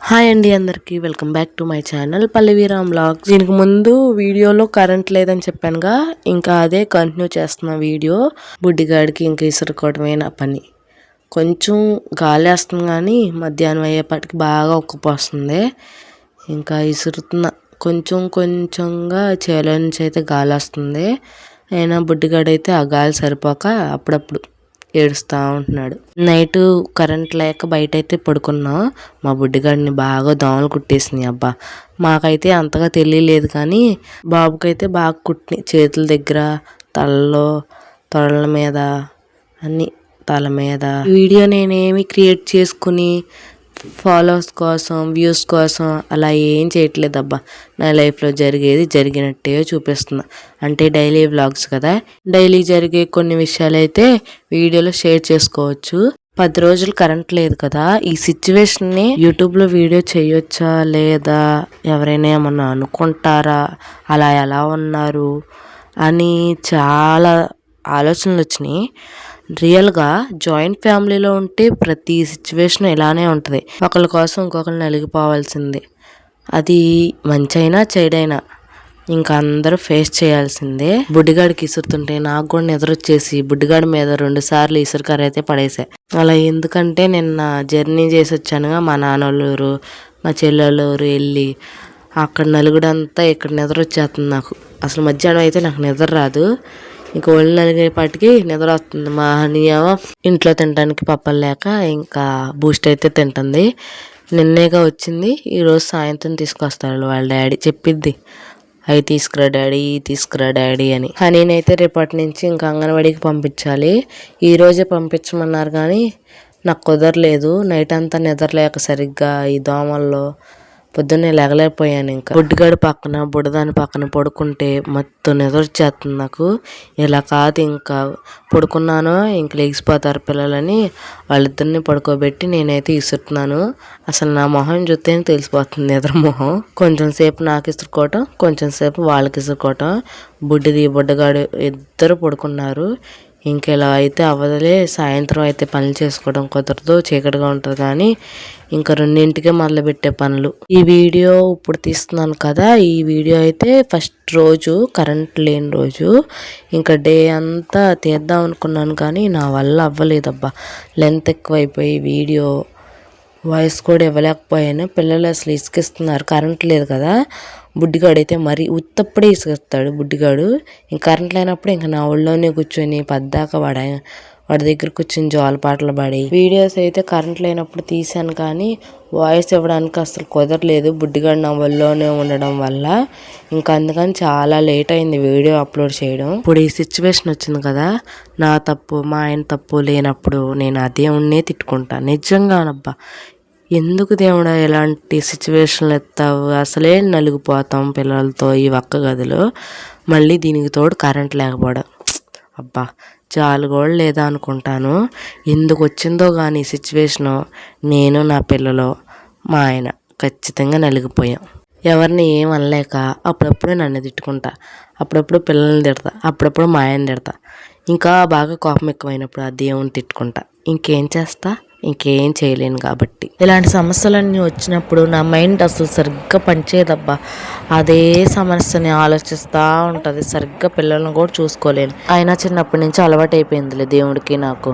Hi అండి అందరికీ welcome back to my channel Pallaviram vlogs. దీనికి ముందు వీడియోలో కరెంట్ లేదని చెప్పానుగా, ఇంకా అదే కంటిన్యూ చేస్తున్న వీడియో. బుడ్డిగాడికి ఇంకా ఇసురుకోవడమే నా పని. కొంచెం గాలి వేస్తుంది కానీ మధ్యాహ్నం అయ్యేపటికి బాగా ఉక్కపోస్తుంది. ఇంకా ఇసురుతున్న కొంచెం కొంచెంగా చేలో నుంచి అయితే గాలి వస్తుంది. అయినా బుడ్డిగాడైతే ఆ గాలి సరిపోక అప్పుడప్పుడు ఏడుస్తూ ఉంటున్నాడు. నైట్ కరెంట్ లేక బయట అయితే పడుకున్నాం. మా బుడ్డిగాడిని బాగా దోమలు కుట్టేసినాయి. అబ్బా, మాకైతే అంతగా తెలియలేదు కానీ బాబుకైతే బాగా కుట్టినాయి. చేతుల దగ్గర, తలలో, తొడల మీద, అన్ని తల మీద. వీడియో నేనేమి క్రియేట్ చేసుకుని ఫాలోవర్స్ కోసం, వ్యూస్ కోసం అలా ఏం చేయట్లేదు అబ్బా. నా లైఫ్లో జరిగేది జరిగినట్టే చూపిస్తున్నా. అంటే డైలీ వ్లాగ్స్ కదా, డైలీ జరిగే కొన్ని విషయాలు అయితే వీడియోలో షేర్ చేసుకోవచ్చు. 10 రోజులు కరెంట్ లేదు కదా, ఈ సిచ్యువేషన్ని యూట్యూబ్లో వీడియో చేయొచ్చా లేదా, ఎవరైనా ఏమన్నా అనుకుంటారా, అలా ఎలా ఉన్నారు అని చాలా ఆలోచనలు వచ్చినాయి. రియల్గా జాయింట్ ఫ్యామిలీలో ఉంటే ప్రతి సిచ్యువేషన్ ఇలానే ఉంటుంది. ఒకళ్ళ కోసం ఇంకొకరు నలిగిపోవాల్సిందే. అది మంచైనా చెడైనా ఇంకా అందరూ ఫేస్ చేయాల్సిందే. బుడ్డిగాడికి ఇసురుతుంటే నాకు కూడా నిద్ర వచ్చేసి బుడ్డిగాడి మీద 2 సార్లు ఇసురుకార అయితే పడేసా. అలా ఎందుకంటే నిన్న జర్నీ చేసి వచ్చానుగా, మా నాన్నోళ్ళూరు మా చెల్లెళ్ళూరు వెళ్ళి అక్కడ నలుగుడంతా ఇక్కడ నిద్ర వచ్చేస్తుంది నాకు. అసలు మధ్యాహ్నం అయితే నాకు నిద్ర రాదు. ఇంకా ఒళ్ళు నలిగేపాటికి నిద్ర వస్తుంది. మా హనీయేమో ఇంట్లో తినడానికి పప్పలు లేక ఇంకా బూస్ట్ అయితే తింటుంది. నిన్నేగా వచ్చింది, ఈరోజు సాయంత్రం తీసుకొస్తాడు వాళ్ళ డాడీ. చెప్పిద్ది అవి తీసుకురా డాడీ, తీసుకురా డాడీ అని. హనీనైతే రేపటి నుంచి ఇంకా అంగన్వాడీకి పంపించాలి. ఈరోజే పంపించమన్నారు కానీ నాకు కుదరలేదు. నైట్ అంతా నిద్ర లేక సరిగ్గా ఈ దోమల్లో పొద్దున్నే లేగలేకపోయాను. ఇంకా బుడ్డిగాడి పక్కన బుడదాని పక్కన పడుకుంటే మొత్తం నిద్ర వచ్చేస్తుంది నాకు. ఇలా కాదు, ఇంకా పడుకున్నానో ఇంక లేచిపోతారు పిల్లలని వాళ్ళిద్దరిని పడుకోబెట్టి నేనైతే ఇసురుతున్నాను. అసలు నా మొహం చూస్తేనే తెలిసిపోతుంది నిద్ర మొహం. కొంచెం సేపు నాకు ఇసురుకోవటం, కొంచెం సేపు వాళ్ళకి ఇసురుకోవటం. బుడ్డగాడు ఇద్దరు పడుకున్నారు. ఇంకెలా అయితే అవ్వదులే, సాయంత్రం అయితే పనులు చేసుకోవడం కుదరదు, చీకటిగా ఉంటుంది. కానీ ఇంకా 2ంటికే మొదలుపెట్టే పనులు. ఈ వీడియో ఇప్పుడు తీస్తున్నాను కదా, ఈ వీడియో అయితే ఫస్ట్ రోజు కరెంట్ లేని రోజు. ఇంకా డే అంతా తీద్దాం అనుకున్నాను కానీ నా వల్ల అవ్వలేదబ్బా. లెంత్ ఎక్కువైపోయి వీడియో వాయిస్ కూడా ఇవ్వలేకపోయాను. పిల్లలు అసలు ఇసుకిస్తున్నారు, కరెంట్ లేదు కదా. బుడ్డిగాడైతే మరి ఉత్తప్పుడే ఇసుకొస్తాడు బుడ్డిగాడు. ఇంక కరెంట్ లేనప్పుడు ఇంకా నా ఒళ్ళోనే కూర్చొని పద్దాక వాడి దగ్గర కూర్చొని జోలపాటలు పడి. వీడియోస్ అయితే కరెంట్ లేనప్పుడు తీసాను కానీ వాయిస్ ఇవ్వడానికి అసలు కుదరలేదు, బుడ్డిగాడు నా ఒళ్ళోనే ఉండడం వల్ల. ఇంకా అందుకని చాలా లేట్ అయింది వీడియో అప్లోడ్ చేయడం. ఇప్పుడు ఈ సిచ్యువేషన్ వచ్చింది కదా, నా తప్పు మా ఆయన తప్పు లేనప్పుడు నేను ఆ దేవుణ్ణే తిట్టుకుంటాను. నిజంగానబ్బా, ఎందుకు దేవుడా ఎలాంటి సిచ్యువేషన్లు ఎత్తావు, అసలే నలిగిపోతాం పిల్లలతో ఈ ఒక్క గదిలో, మళ్ళీ దీనికి తోడు కరెంట్ లేకపోవడం. అబ్బా, చాలు కూడా లేదా అనుకుంటాను. ఎందుకు వచ్చిందో కానీ సిచ్యువేషను, నేను నా పిల్లలు మా ఆయన ఖచ్చితంగా నలిగిపోయాం. ఎవరిని ఏం అనలేక అప్పుడప్పుడు నన్ను తిట్టుకుంటా, అప్పుడప్పుడు పిల్లల్ని తిడతా, అప్పుడప్పుడు మా ఆయన తిడతా. ఇంకా బాగా కోపం ఎక్కువైనప్పుడు ఆ దేవుని తిట్టుకుంటా. ఇంకేం చేస్తా, ఇంకేం చేయలేను కాబట్టి. ఇలాంటి సమస్యలన్నీ వచ్చినప్పుడు నా మైండ్ అసలు సరిగ్గా పనిచేయదబ్బా. అదే సమస్యని ఆలోచిస్తూ ఉంటుంది. సరిగ్గా పిల్లలను కూడా చూసుకోలేను. అయినా చిన్నప్పటి నుంచి అలవాటు అయిపోయిందిలే దేవుడికి నాకు.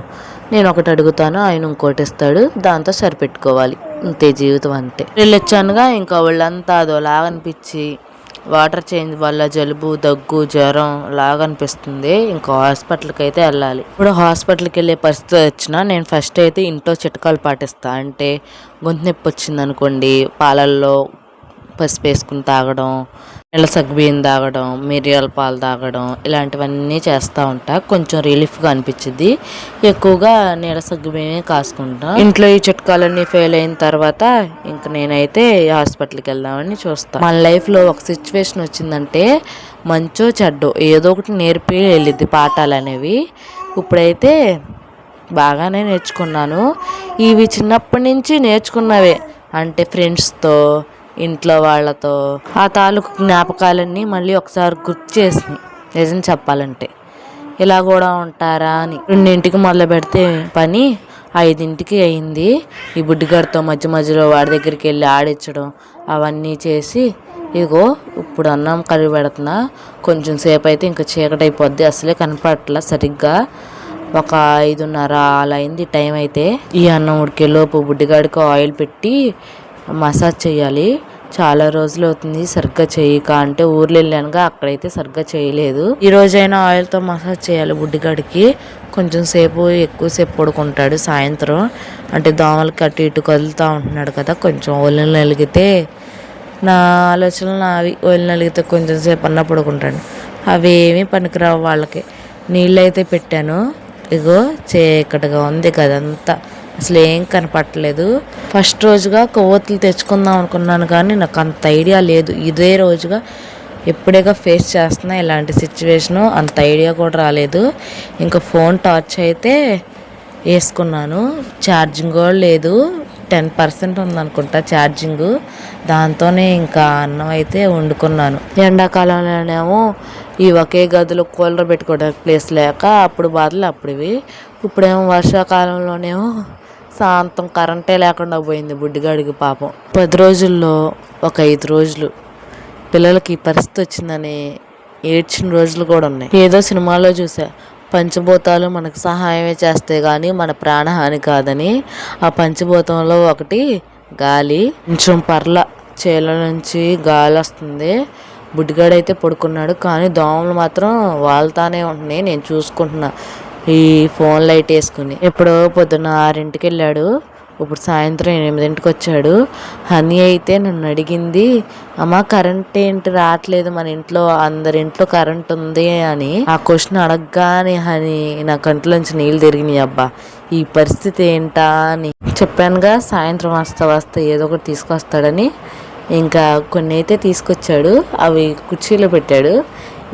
నేను ఒకటి అడుగుతాను, ఆయన ఇంకోటి ఇస్తాడు, దాంతో సరిపెట్టుకోవాలి, అంతే జీవితం అంతే. వెళ్ళొచ్చానుగా, ఇంకా వాళ్ళంతా అదోలాగా అనిపించి వాటర్ చేంజ్ వల్ల జలుబు, దగ్గు, జ్వరం లాగా అనిపిస్తుంది. ఇంకా హాస్పిటల్కి అయితే వెళ్ళాలి. ఇప్పుడు హాస్పిటల్కి వెళ్ళే పరిస్థితి వచ్చినా నేను ఫస్ట్ అయితే ఇంట్లో చిట్కాలు పాటిస్తా. అంటే గొంతు నొప్పి వచ్చింది అనుకోండి, పాలల్లో పసుపు వేసుకుని తాగడం, నెల సగ్గుబియ్యం తాగడం, మిరియాల పాలు తాగడం, ఇలాంటివన్నీ చేస్తూ ఉంటా. కొంచెం రిలీఫ్గా అనిపించింది. ఎక్కువగా నీడ సగ్గుబియ్యమే కాసుకుంటా. ఇంట్లో ఈ చిట్కాలన్నీ ఫెయిల్ అయిన తర్వాత ఇంక నేనైతే హాస్పిటల్కి వెళ్దామని చూస్తాను. మన లైఫ్లో ఒక సిచ్యువేషన్ వచ్చిందంటే మంచో చెడ్డో ఏదో ఒకటి నేర్పి వెళ్ళిద్ది పాఠాలు అనేవి. ఇప్పుడైతే బాగానే నేర్చుకున్నాను. ఇవి చిన్నప్పటి నుంచి నేర్చుకున్నవే. అంటే ఫ్రెండ్స్తో, ఇంట్లో వాళ్ళతో ఆ తాలూకు జ్ఞాపకాలన్నీ మళ్ళీ ఒకసారి గుర్తు చేసినాయి నిజం చెప్పాలంటే. ఇలా కూడా ఉంటారా అని. 2ంటికి మొదలు పెడితే పని 5ంటికి అయింది. ఈ బుడ్డిగాడితో మధ్య మధ్యలో వాడి దగ్గరికి వెళ్ళి ఆడించడం అవన్నీ చేసి ఇగో ఇప్పుడు అన్నం కర్రీ పెడుతున్నా. కొంచెం సేపు అయితే ఇంకా చీకటి అయిపోద్ది, అసలే కనపడట్లా సరిగ్గా. ఒక 5:30 అలా అయింది టైం అయితే. ఈ అన్నం ఉడికేలోపు బుడ్డిగాడికి ఆయిల్ పెట్టి మసాజ్ చేయాలి. చాలా రోజులు అవుతుంది సరిగ్గా చేయక, అంటే ఊర్లో వెళ్ళానుగా అక్కడైతే సరిగ్గా చేయలేదు. ఈ రోజైనా ఆయిల్తో మసాజ్ చేయాలి బుడ్డిగాడికి. కొంచెం సేపు ఎక్కువసేపు పడుకుంటాడు సాయంత్రం, అంటే దోమలకి అటు ఇటు కదులుతూ ఉంటున్నాడు కదా. కొంచెం ఒళ్ళు నలిగితే, నా ఆలోచనలు నావి, ఒళ్ళు నలిగితే కొంచెం సేపు అన్న పడుకుంటాడు. అవేమీ పనికిరావు వాళ్ళకి. నీళ్ళు అయితే పెట్టాను, ఇగో చీకటిగా ఉంది కదంతా, అసలు ఏం కనపట్టలేదు. ఫస్ట్ రోజుగా కొవ్వొత్తులు తెచ్చుకుందాం అనుకున్నాను కానీ నాకు అంత ఐడియా లేదు. ఇదే రోజుగా ఎప్పుడేగా ఫేస్ చేస్తున్నా ఇలాంటి సిచ్యువేషను, అంత ఐడియా కూడా రాలేదు. ఇంకా ఫోన్ టార్చ్ అయితే వేసుకున్నాను, ఛార్జింగ్ కూడా లేదు, 10% ఉందనుకుంటా ఛార్జింగ్. దాంతోనే ఇంకా అన్నం అయితే వండుకున్నాను. ఎండాకాలంలోనేమో ఈ ఒకే గదిలో కూలర్ పెట్టుకోవడానికి ప్లేస్ లేక అప్పుడు బాధలు అప్పుడువి. ఇప్పుడేమో వర్షాకాలంలోనేమో శాంతం కరెంటే లేకుండా పోయింది బుడ్డిగాడికి పాపం. 10 రోజుల్లో ఒక 5 రోజులు పిల్లలకి పరిస్థితి వచ్చిందని ఏడ్చిన రోజులు కూడా ఉన్నాయి. ఏదో సినిమాలో చూసా, పంచభూతాలు మనకు సహాయమే చేస్తే కానీ మన ప్రాణహాని కాదని. ఆ పంచభూతంలో ఒకటి గాలి. కొంచెం పర్ల చేల నుంచి గాలి వస్తుంది. బుడ్డిగాడైతే పడుకున్నాడు కానీ దోమలు మాత్రం వాళ్తానే ఉంటున్నాయి. నేను చూసుకుంటున్నా ఈ ఫోన్ లైట్ వేసుకుని. ఎప్పుడో పొద్దున్న 6ంటికి వెళ్ళాడు, ఇప్పుడు సాయంత్రం 8ంటికి వచ్చాడు. హనీ అయితే నన్ను అడిగింది, అమ్మ కరెంట్ ఏంటి రావట్లేదు మన ఇంట్లో, అందరింట్లో కరెంట్ ఉంది అని. ఆ క్వశ్చన్ అడగగానే హనీ నా కంట్లోంచి నీళ్ళు తిరిగినాయి. అబ్బా ఈ పరిస్థితి ఏంటా అని చెప్పానుగా. సాయంత్రం వస్తా ఏదో ఒకటి తీసుకొస్తాడని. ఇంకా కొన్ని అయితే తీసుకొచ్చాడు, అవి కుర్చీలో పెట్టాడు.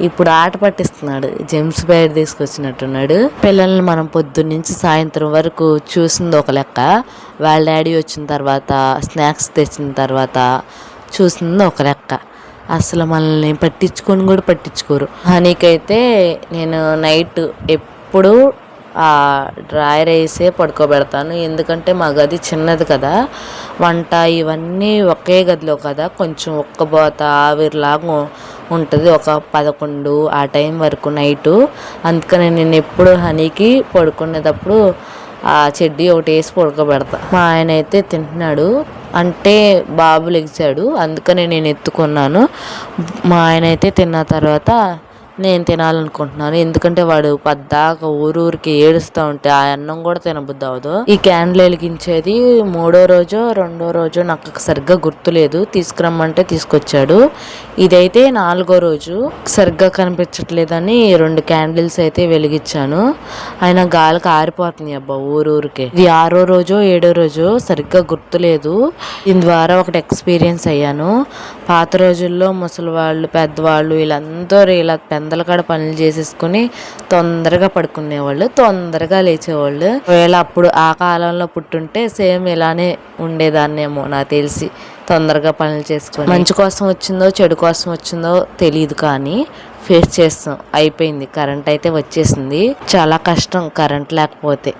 ఇప్పుడు ఆట పట్టిస్తున్నాడు, జెమ్స్ బ్యాట్ తీసుకొచ్చినట్టున్నాడు. పిల్లల్ని మనం పొద్దున్నుంచి సాయంత్రం వరకు చూసింది ఒక లెక్క, వాళ్ళ డాడీ వచ్చిన తర్వాత స్నాక్స్ తెచ్చిన తర్వాత చూసింది ఒక లెక్క. అసలు మనల్ని పట్టించుకోరు. హనీకైతే నేను నైట్ ఎప్పుడు ఆ డ్రాయర్ వేసే పడుకోబెడతాను, ఎందుకంటే మా గది చిన్నది కదా, వంట ఇవన్నీ ఒకే గదిలో కదా, కొంచెం ఒక్కబోత ఆవిరిలాగా ఉంటుంది ఒక 11 ఆ టైం వరకు నైటు. అందుకని నేను ఎప్పుడు హనీకి పడుకునేటప్పుడు ఆ చెడ్డీ ఒకటి వేసి పడుకోబెడతా. మా ఆయన అయితే తింటున్నాడు, అంటే బాబు లెగిసాడు అందుకని నేను ఎత్తుకున్నాను. మా ఆయన అయితే తిన్న తర్వాత నేను తినాలనుకుంటున్నాను, ఎందుకంటే వాడు పద్దాక ఊరికి ఏడుస్తూ ఉంటే ఆ అన్నం కూడా తినబుద్ధి అవ్వదు. ఈ క్యాండిల్ వెలిగించేది 3వ రోజో 2వ రోజో నాకు సరిగ్గా గుర్తులేదు, తీసుకురమ్మంటే తీసుకొచ్చాడు. ఇదైతే 4వ రోజు, సరిగ్గా కనిపించట్లేదని 2 క్యాండిల్స్ అయితే వెలిగించాను. అయినా గాలికి ఆరిపోతుంది అబ్బా ఊరికే. ఇది 6వ రోజో 7వ రోజో సరిగ్గా గుర్తులేదు. దీని ద్వారా ఒకటి ఎక్స్పీరియన్స్ అయ్యాను. పాత రోజుల్లో ముసలి వాళ్ళు పెద్దవాళ్ళు వీళ్ళందరూ ఇలా పెందల కాడ పనులు చేసేసుకుని తొందరగా పడుకునేవాళ్ళు, తొందరగా లేచేవాళ్ళు. ఒకవేళ అప్పుడు ఆ కాలంలో పుట్టుంటే సేమ్ ఇలానే ఉండేదాన్నేమో నాకు తెలిసి, తొందరగా పనులు చేసుకొని. మంచి కోసం వచ్చిందో చెడు కోసం వచ్చిందో తెలియదు కానీ ఫేస్ చేస్తాం. అయిపోయింది, కరెంట్ అయితే వచ్చేసింది. చాలా కష్టం కరెంట్ లేకపోతే.